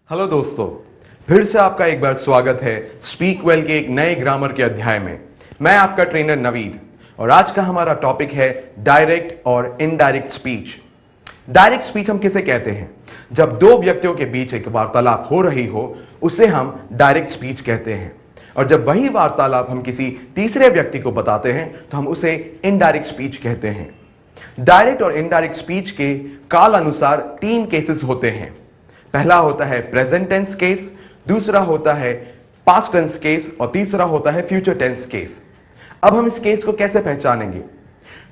Hello दोस्तों, फिर से आपका एक बार स्वागत है स्पीक वेल के एक नए ग्रामर के अध्याय में। मैं आपका ट्रेनर नवीद और आज का हमारा टॉपिक है डायरेक्ट और इनडायरेक्ट स्पीच। डायरेक्ट स्पीच हम किसे कहते हैं? जब दो व्यक्तियों के बीच एक वार्तालाप हो रही हो उसे हम डायरेक्ट स्पीच कहते हैं, और जब वही वार्तालाप हम किसी तीसरे व्यक्ति को बताते हैं तो हम उसे इनडायरेक्ट स्पीच कहते हैं। डायरेक्ट और इनडायरेक्ट स्पीच के काल अनुसार तीन केसेस होते हैं। पहला होता है प्रेजेंट टेंस केस, दूसरा होता है पास्ट टेंस केस और तीसरा होता है फ्यूचर टेंस केस। अब हम इस केस को कैसे पहचानेंगे?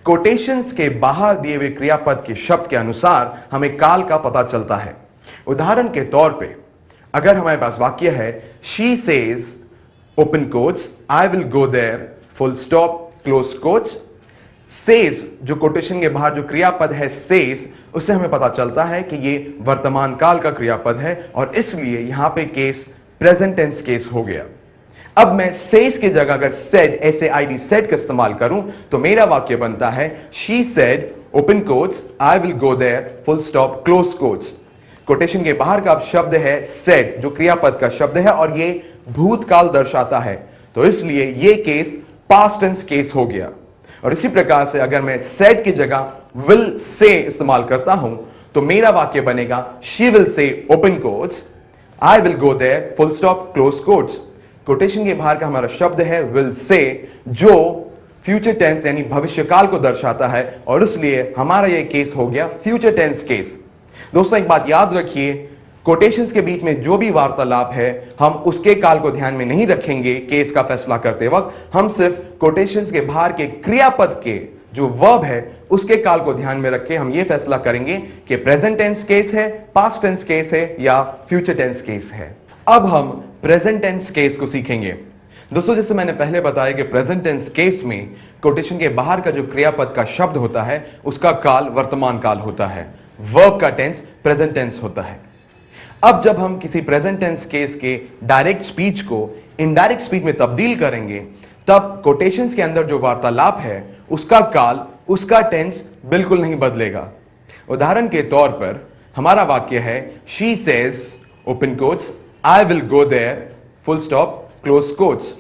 कोटेशंस के बाहर दिए हुए क्रियापद के शब्द के अनुसार हमें काल का पता चलता है। उदाहरण के तौर पे अगर हमारे पास वाक्य है she says open quotes I will go there full stop close quotes. Says जो कोटेशन के बाहर जो क्रियापद है सेज, उससे हमें पता चलता है कि ये वर्तमान काल का क्रियापद है और इसलिए यहां पे केस प्रेजेंट टेंस केस हो गया। अब मैं सेज की जगह अगर सेड SAID सेड का इस्तेमाल करूं तो मेरा वाक्य बनता है she said open quotes I will go there full stop close quotes. Quotation के बाहर का शब्द है सेड जो क्रियापद का शब्द है और ये भूतकाल दर्शाता है, तो इसलिए ये केस पास्ट टेंस केस हो गया। और इसी प्रकार से अगर मैं सेड की जगह विल से इस्तेमाल करता हूं तो मेरा वाक्य बनेगा शी विल से open quotes I will go there full stop close quotes. Quotation के बाहर का हमारा शब्द है विल से जो फ्यूचर टेंस यानी भविष्यकाल को दर्शाता है और इसलिए हमारा यह केस हो गया फ्यूचर टेंस केस। दोस्तों एक बात याद रखिए, कोटेशंस के बीच में जो भी वार्तालाप है हम उसके काल को ध्यान में नहीं रखेंगे केस का फैसला करते वक्त। हम सिर्फ कोटेशंस के बाहर के क्रियापद के जो वर्ब है उसके काल को ध्यान में रख के हम यह फैसला करेंगे कि प्रेजेंट टेंस केस है, पास्ट टेंस केस है या फ्यूचर टेंस केस है। अब हम प्रेजेंट टेंस केस को सीखेंगे। दोस्तों जैसे मैंने पहले बताया कि प्रेजेंट टेंस केस में कोटेशन के बाहर का जो क्रियापद का शब्द होता है उसका काल वर्तमान काल होता है, वर्ब का टेंस प्रेजेंट टेंस होता है। अब जब हम किसी प्रेजेंट टेंस केस के डायरेक्ट स्पीच को इनडायरेक्ट स्पीच में तब्दील करेंगे तब कोटेशंस के अंदर जो वार्तालाप है उसका काल, उसका टेंस बिल्कुल नहीं बदलेगा। उदाहरण के तौर पर हमारा वाक्य है she says open quotes I will go there full stop close quotes.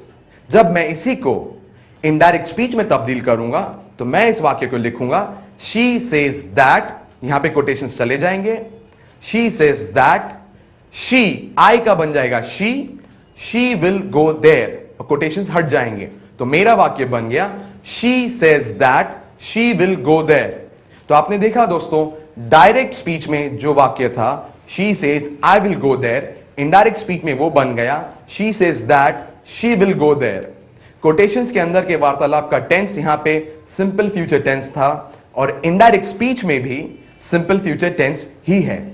जब मैं इसी को इनडायरेक्ट स्पीच में तब्दील करूंगा तो मैं इस वाक्य को लिखूंगा शी सेज दैट, यहां पे कोटेशंस चले जाएंगे, she says that, she I का बन जाएगा शी विल गो देयर और कोटेशंस हट जाएंगे, तो मेरा वाक्य बन गया she says that she will go there. तो आपने देखा दोस्तों डायरेक्ट स्पीच में जो वाक्य था she says I will go there, indirect speech में वो बन गया she says that she will go there. Quotations के अंदर के वार्तालाप का टेंस यहां पे सिंपल फ्यूचर टेंस था और इनडायरेक्ट स्पीच में भी सिंपल फ्यूचर टेंस ही है।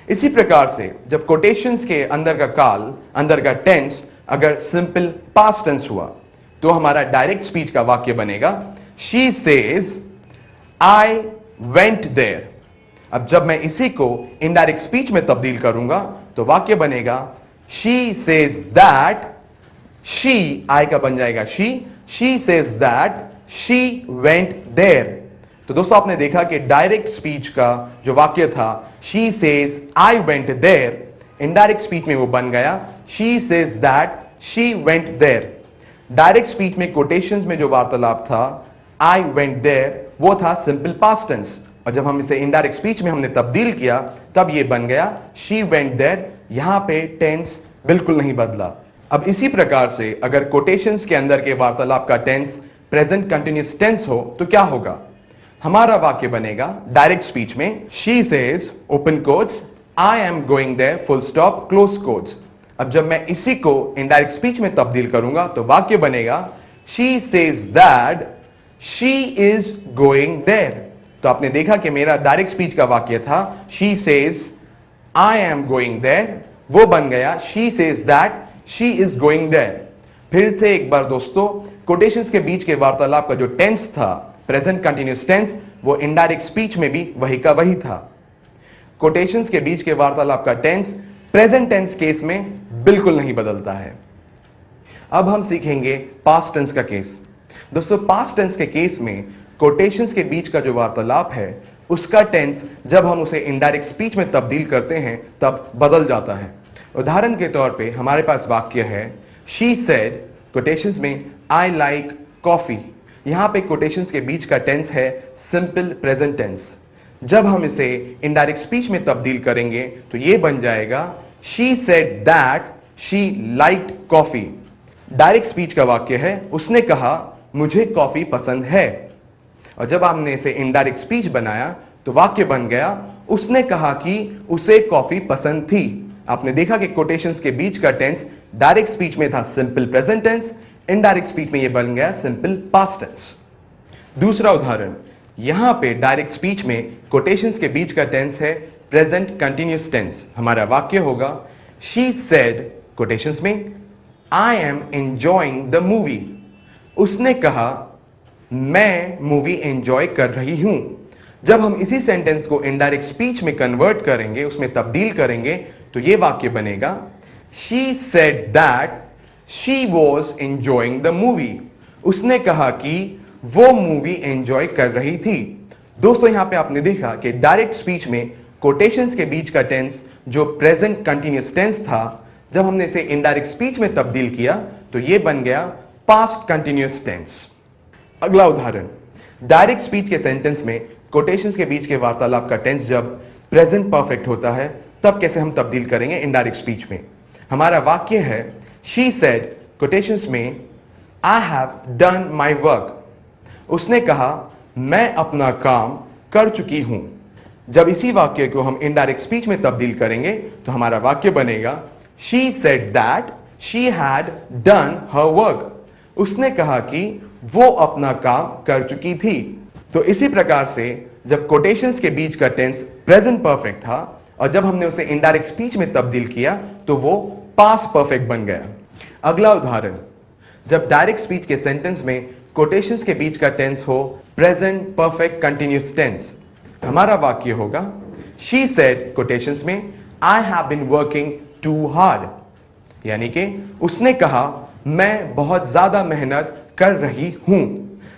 इसी प्रकार से जब कोटेशंस के अंदर का काल, अंदर का टेंस अगर सिंपल पास्ट टेंस हुआ तो हमारा डायरेक्ट स्पीच का वाक्य बनेगा she says I went there. अब जब मैं इसी को इनडायरेक्ट स्पीच में तब्दील करूंगा तो वाक्य बनेगा she says that, she I का बन जाएगा she says that she went there. तो दोस्तों आपने देखा कि डायरेक्ट स्पीच का जो वाक्य था she says I went there, indirect speech में वो बन गया she says that she went there. Direct speech में कोटेशंस में जो वार्तालाप था आई वेंट देयर वो था सिंपल पास्ट टेंस, और जब हम इसे इनडायरेक्ट स्पीच में हमने तब्दील किया तब ये बन गया शी वेंट देयर। यहां पे टेंस बिल्कुल नहीं बदला। अब इसी प्रकार से अगर कोटेशंस के अंदर के वार्तालाप का टेंस प्रेजेंट कंटिन्यूअस टेंस हो तो क्या होगा? हमारा वाक्य बनेगा डायरेक्ट स्पीच में she says open quotes I am going there full stop close quotes. अब जब मैं इसी को इनडायरेक्ट स्पीच में तब्दील करूंगा तो वाक्य बनेगा she says that she is going there. तो आपने देखा कि मेरा डायरेक्ट स्पीच का वाक्य था she says I am going there, वो बन गया she says that she is going there. फिर से एक बार दोस्तों, कोटेशंस के बीच के वार्तालाप का जो टेंस था प्रेजेंट कंटिन्यूअस टेंस वो इनडायरेक्ट स्पीच में भी वही का वही था। कोटेशंस के बीच के वार्तालाप का टेंस प्रेजेंट टेंस केस में बिल्कुल नहीं बदलता है। अब हम सीखेंगे पास्ट टेंस का केस। दोस्तों पास्ट टेंस के केस में कोटेशंस के बीच का जो वार्तालाप है उसका टेंस जब हम उसे इनडायरेक्ट स्पीच में तब्दील करते हैं तब बदल जाता है। उदाहरण के तौर पे हमारे पास वाक्य है शी सेड, कोटेशंस में आई लाइक कॉफी। यहां पे कोटेशंस के बीच का टेंस है सिंपल प्रेजेंट टेंस। जब हम इसे इनडायरेक्ट स्पीच में तब्दील करेंगे तो ये बन जाएगा she said that she liked coffee. Direct speech का वाक्य है उसने कहा मुझे कॉफी पसंद है। और जब हमने इसे इनडायरेक्ट स्पीच बनाया तो वाक्य बन गया उसने कहा कि उसे कॉफी पसंद थी। आपने देखा कि कोटेशंस के बीच का टेंस डायरेक्ट स्पीच में था simple present tense, indirect speech में यह बन गया सिंपल पास्ट टेंस। दूसरा उदाहरण, यहां पे डायरेक्ट स्पीच में कोटेशंस के बीच का टेंस है प्रेजेंट कंटिन्यूअस टेंस। हमारा वाक्य होगा शी सेड, कोटेशंस में I am enjoying the movie. उसने कहा मैं मूवी एंजॉय कर रही हूं। जब हम इसी सेंटेंस को इनडायरेक्ट स्पीच में कन्वर्ट करेंगे, उसमें तब्दील करेंगे, तो यह वाक्य बनेगा she said that she was enjoying the movie. उसने कहा कि वो मूवी एंजॉय कर रही थी। दोस्तों यहां पे आपने देखा कि डायरेक्ट स्पीच में कोटेशंस के बीच का टेंस जो प्रेजेंट कंटिन्यूअस टेंस था, जब हमने इसे इनडायरेक्ट स्पीच में तब्दील किया तो यह बन गया पास्ट कंटिन्यूअस टेंस। अगला उदाहरण, डायरेक्ट स्पीच के सेंटेंस में कोटेशंस के बीच के वार्तालाप का टेंस जब प्रेजेंट परफेक्ट होता है तब कैसे हम तब्दील करेंगे इनडायरेक्ट स्पीच में। हमारा वाक्य है शी सेड, कोटेशंस में I have done my work. उसने कहा मैं अपना काम कर चुकी हूं। जब इसी वाक्य को हम इनडायरेक्ट स्पीच में तब्दील करेंगे तो हमारा वाक्य बनेगा she said that she had done her work. उसने कहा कि वो अपना काम कर चुकी थी। तो इसी प्रकार से जब कोटेशंस के बीच का टेंस प्रेजेंट परफेक्ट था और जब हमने उसे इनडायरेक्ट स्पीच में तब्दील किया तो वो पास्ट परफेक्ट बन गया। अगला उदाहरण, जब डायरेक्ट स्पीच के सेंटेंस में कोटेशंस के बीच का टेंस हो प्रेजेंट परफेक्ट कंटिन्यूअस टेंस, हमारा वाक्य होगा शी सेड, कोटेशंस में I have been working too hard. यानी कि उसने कहा मैं बहुत ज्यादा मेहनत कर रही हूं।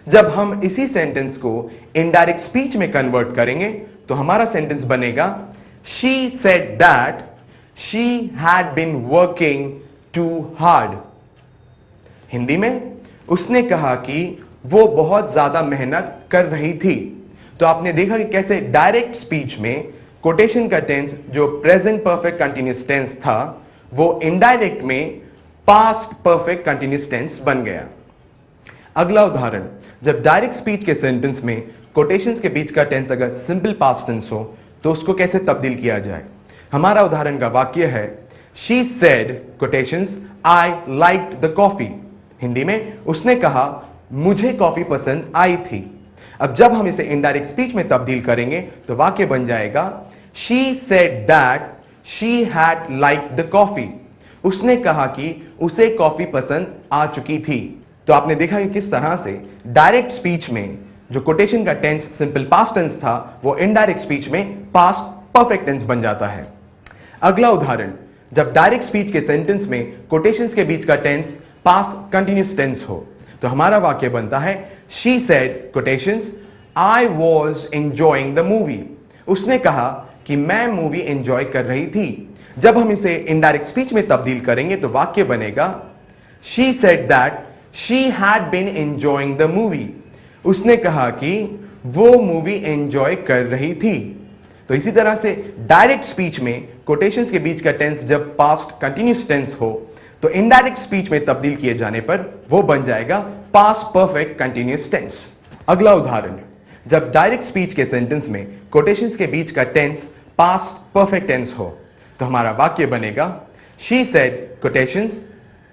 जब हम इसी सेंटेंस को इनडायरेक्ट स्पीच में कन्वर्ट करेंगे तो हमारा सेंटेंस बनेगा she said that she had been working too hard. Hindi में उसने कहा कि वो बहुत ज्यादा मेहनत कर रही थी। तो आपने देखा कि कैसे डायरेक्ट स्पीच में कोटेशन का टेंस जो प्रेजेंट परफेक्ट कंटिन्यूअस टेंस था वो इनडायरेक्ट में पास्ट परफेक्ट कंटिन्यूअस टेंस बन गया। अगला उदाहरण, जब डायरेक्ट स्पीच के सेंटेंस में कोटेशंस के बीच का टेंस अगर सिंपल पास्ट टेंस हो तो उसको कैसे तब्दील किया जाए। हमारा उदाहरण का वाक्य है she said, quotations I liked the coffee. Hindi में उसने कहा मुझे कॉफी पसंद आई थी। अब जब हम इसे इनडायरेक्ट स्पीच में तब्दील करेंगे तो वाक्य बन जाएगा she said that she had liked the coffee. उसने कहा कि उसे कॉफी पसंद आ चुकी थी। तो आपने देखा कि किस तरह से डायरेक्ट स्पीच में जो कोटेशन का टेंस सिंपल पास्ट टेंस था वो इनडायरेक्ट स्पीच में पास्ट परफेक्ट टेंस बन जाता है। अगला उदाहरण, जब डायरेक्ट स्पीच के सेंटेंस में कोटेशंस के बीच का टेंस पास्ट कंटिन्यूअस टेंस हो तो हमारा वाक्य बनता है she said, quotations I was enjoying the movie. उसने कहा कि मैं मूवी एंजॉय कर रही थी। जब हम इसे इनडायरेक्ट स्पीच में तब्दील करेंगे तो वाक्य बनेगा she said that she had been enjoying the movie. उसने कहा कि वो मूवी एंजॉय कर रही थी। तो इसी तरह से डायरेक्ट स्पीच में कोटेशंस के बीच का टेंस जब पास्ट कंटिन्यूअस टेंस हो तो इनडायरेक्ट स्पीच में तब्दील किए जाने पर वो बन जाएगा पास्ट परफेक्ट कंटिन्यूअस टेंस। अगला उदाहरण, जब डायरेक्ट स्पीच के सेंटेंस में कोटेशंस के बीच का टेंस पास्ट परफेक्ट टेंस हो तो हमारा वाक्य बनेगा she said, quotations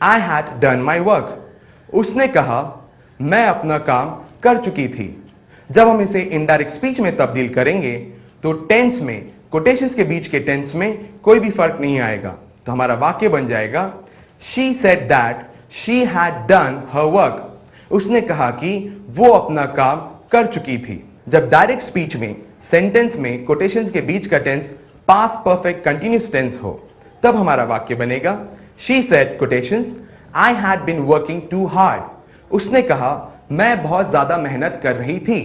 I had done my work. उसने कहा मैं अपना काम कर चुकी थी। जब हम इसे इनडायरेक्ट स्पीच में तब्दील करेंगे तो टेंस में कोटेशंस के बीच के टेंस में कोई भी फर्क नहीं आएगा। तो हमारा वाक्य बन जाएगा she said that she had done her work. उसने कहा कि वो अपना काम कर चुकी थी। जब डायरेक्ट स्पीच में सेंटेंस में कोटेशंस के बीच का tense past perfect continuous tense हो तब हमारा वाक्य बनेगा she said, quotations I had been working too hard. उसने कहा मैं बहुत ज्यादा मेहनत कर रही थी।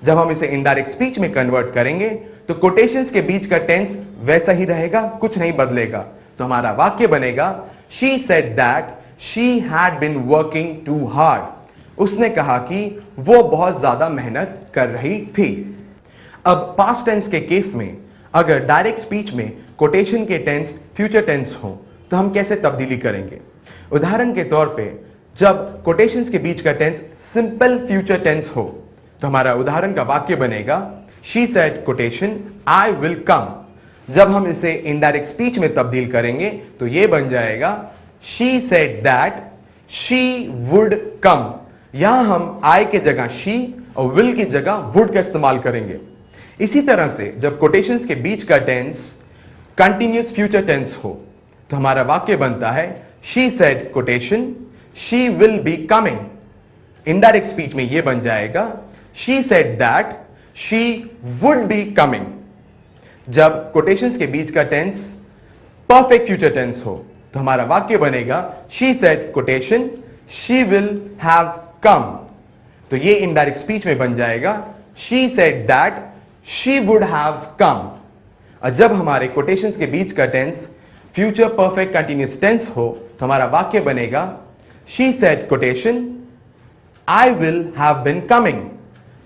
जब हम इसे इनडायरेक्ट स्पीच में कन्वर्ट करेंगे तो कोटेशंस के बीच का टेंस वैसा ही रहेगा, कुछ नहीं बदलेगा। तो हमारा वाक्य बनेगा she said that she had been working too hard. उसने कहा कि वो बहुत ज्यादा मेहनत कर रही थी। अब पास्ट टेंस के केस में अगर डायरेक्ट स्पीच में कोटेशन के टेंस फ्यूचर टेंस हो तो हम कैसे तब्दीली करेंगे? उदाहरण के तौर पे जब कोटेशंस के बीच का टेंस सिंपल फ्यूचर टेंस हो तो हमारा उदाहरण का वाक्य बनेगा she said quotation I will come. जब हम इसे इनडायरेक्ट स्पीच में तब्दील करेंगे तो यह बन जाएगा she said that she would come. यहां हम आई के जगह शी और विल की जगह वुड का इस्तेमाल करेंगे। इसी तरह से जब कोटेशंस के बीच का टेंस कंटिन्यूअस फ्यूचर टेंस हो तो हमारा वाक्य बनता है she said quotation she will be coming. Indirect speech में यह बन जाएगा she said that she would be coming. जब कोटेशंस के बीच का टेंस परफेक्ट फ्यूचर टेंस हो तो हमारा वाक्य बनेगा she said quotation she will have come. तो ये इनडायरेक्ट स्पीच में बन जाएगा she said that she would have come. और जब हमारे कोटेशंस के बीच का tense future perfect continuous tense हो तो हमारा वाक्य बनेगा she said quotation I will have been coming.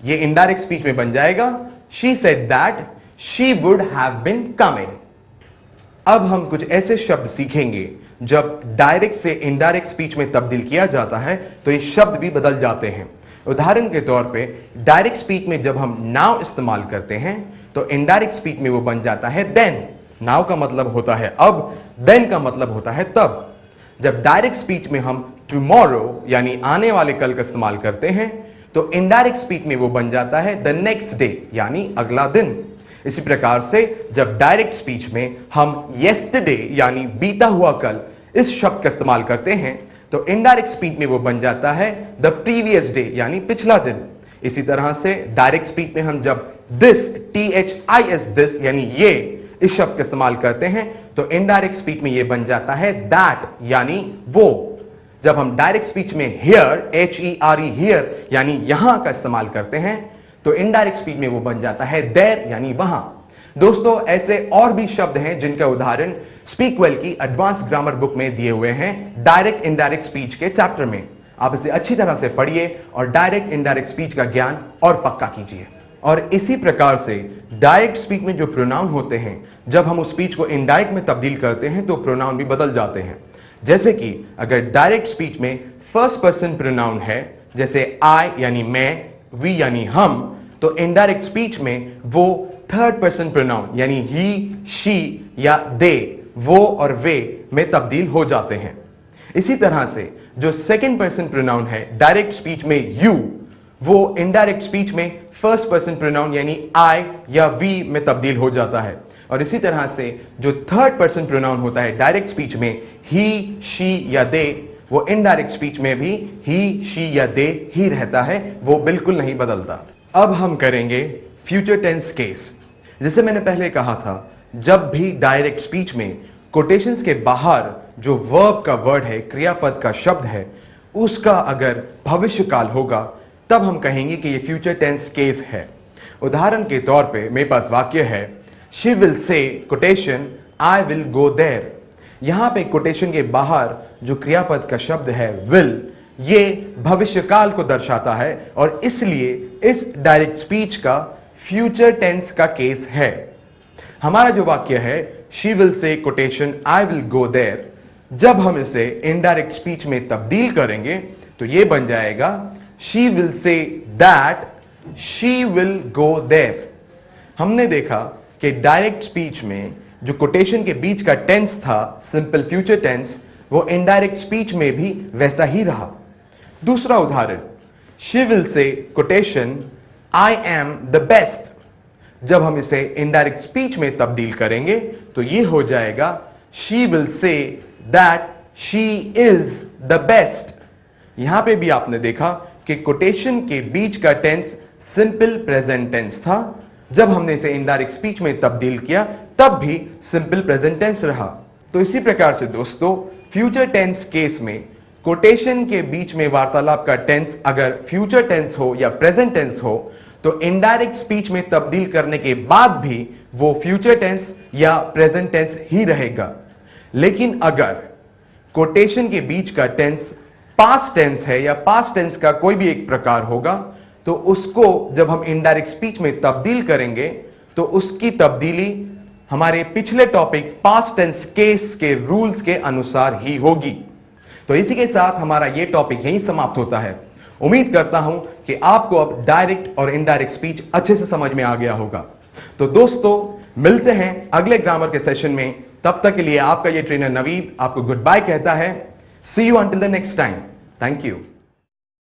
ये इनडायरेक्ट स्पीच में बन जाएगा she said that she would have been coming. अब हम कुछ ऐसे शब्द सीखेंगे जब डायरेक्ट से इनडायरेक्ट स्पीच में तब्दील किया जाता है तो ये शब्द भी बदल जाते हैं। उदाहरण के तौर पे डायरेक्ट स्पीच में जब हम नाउ इस्तेमाल करते हैं तो इनडायरेक्ट स्पीच में वो बन जाता है देन। नाउ का मतलब होता है अब, देन का मतलब होता है तब। जब डायरेक्ट स्पीच में हम टुमारो यानी आने वाले कल का इस्तेमाल करते हैं तो इनडायरेक्ट स्पीच में वो बन जाता है द नेक्स्ट डे यानी अगला दिन। इसी प्रकार से जब डायरेक्ट स्पीच में हम येस्टरडे यानी बीता हुआ कल इस शब्द का इस्तेमाल करते हैं तो इनडायरेक्ट स्पीच में वो बन जाता है द प्रीवियस डे यानी पिछला दिन। इसी तरह से डायरेक्ट स्पीच में हम जब दिस THIS दिस यानी ये इस शब्द का इस्तेमाल करते हैं तो इनडायरेक्ट स्पीच में ये बन जाता है दैट यानी वो। जब हम डायरेक्ट स्पीच में हियर HERE हियर यानी यहां का इस्तेमाल करते हैं तो इनडायरेक्ट स्पीच में वो बन जाता है देयर यानी वहां। दोस्तों ऐसे और भी शब्द हैं जिनका उदाहरण स्पीक वेल की एडवांस ग्रामर बुक में दिए हुए हैं डायरेक्ट इनडायरेक्ट स्पीच के चैप्टर में। आप इसे अच्छी तरह से पढ़िए और डायरेक्ट इनडायरेक्ट स्पीच का ज्ञान और पक्का कीजिए। और इसी प्रकार से डायरेक्ट स्पीच में जो प्रोनाउन होते हैं जब हम उस स्पीच को इनडायरेक्ट में तब्दील करते हैं तो प्रोनाउन भी बदल जाते हैं। जैसे कि अगर डायरेक्ट स्पीच में फर्स्ट पर्सन प्रोनाउन है जैसे आई यानी मैं, वी यानी हम, तो इनडायरेक्ट स्पीच में वो थर्ड पर्सन प्रोनाउन यानी ही, शी या दे, वो और वे में तब्दील हो जाते हैं। इसी तरह से जो सेकंड पर्सन प्रोनाउन है डायरेक्ट स्पीच में यू, वो इनडायरेक्ट स्पीच में फर्स्ट पर्सन प्रोनाउन यानी आई या वी में तब्दील हो जाता है। और इसी तरह से जो थर्ड पर्सन प्रोनाउन होता है डायरेक्ट स्पीच में ही, शी या दे, वो इनडायरेक्ट स्पीच में भी ही, शी या दे ही रहता है, वो बिल्कुल नहीं बदलता। अब हम करेंगे फ्यूचर टेंस केस। जैसे मैंने पहले कहा था जब भी डायरेक्ट स्पीच में कोटेशंस के बाहर जो वर्ब का वर्ड है, क्रियापद का शब्द है, उसका अगर भविष्य काल होगा तब हम कहेंगे कि ये फ्यूचर टेंस केस है। उदाहरण के तौर पे मेरे पास वाक्य है she will say quotation I will go there. यहां पे कोटेशन के बाहर जो क्रियापद का शब्द है विल, ये भविष्यकाल को दर्शाता है और इसलिए इस डायरेक्ट स्पीच का फ्यूचर टेंस का केस है। हमारा जो वाक्य है she will say quotation I will go there, जब हम इसे इनडायरेक्ट स्पीच में तब्दील करेंगे तो ये बन जाएगा she will say that she will go there. हमने देखा कि डायरेक्ट स्पीच में जो कोटेशन के बीच का टेंस था सिंपल फ्यूचर टेंस, वो इनडायरेक्ट स्पीच में भी वैसा ही रहा। दूसरा उदाहरण she will say quotation I am the best, जब हम इसे इनडायरेक्ट स्पीच में तब्दील करेंगे तो ये हो जाएगा she will say that she is the best. यहां पे भी आपने देखा कि कोटेशन के बीच का टेंस सिंपल प्रेजेंट टेंस था, जब हमने इसे इनडायरेक्ट स्पीच में तब्दील किया तब भी सिंपल प्रेजेंट टेंस रहा। तो इसी प्रकार से दोस्तों फ्यूचर टेंस केस में कोटेशन के बीच में वार्तालाप का टेंस अगर फ्यूचर टेंस हो या प्रेजेंट टेंस हो तो इनडायरेक्ट स्पीच में तब्दील करने के बाद भी वो फ्यूचर टेंस या प्रेजेंट टेंस ही रहेगा। लेकिन अगर कोटेशन के बीच का टेंस पास्ट टेंस है या पास्ट टेंस का कोई भी एक प्रकार होगा, तो उसको जब हम इनडायरेक्ट स्पीच में तब्दील करेंगे तो उसकी तब्दीली हमारे पिछले टॉपिक पास्ट टेंस केस के रूल्स के अनुसार ही होगी। तो इसी के साथ हमारा यह टॉपिक यहीं समाप्त होता है। उम्मीद करता हूं कि आपको अब डायरेक्ट और इनडायरेक्ट स्पीच अच्छे से समझ में आ गया होगा। तो दोस्तों, मिलते हैं अगले ग्रामर के सेशन में। तब तक के लिए आपका ये ट्रेनर नवीद आपको गुड बाय कहता है। See you until the next time. Thank you.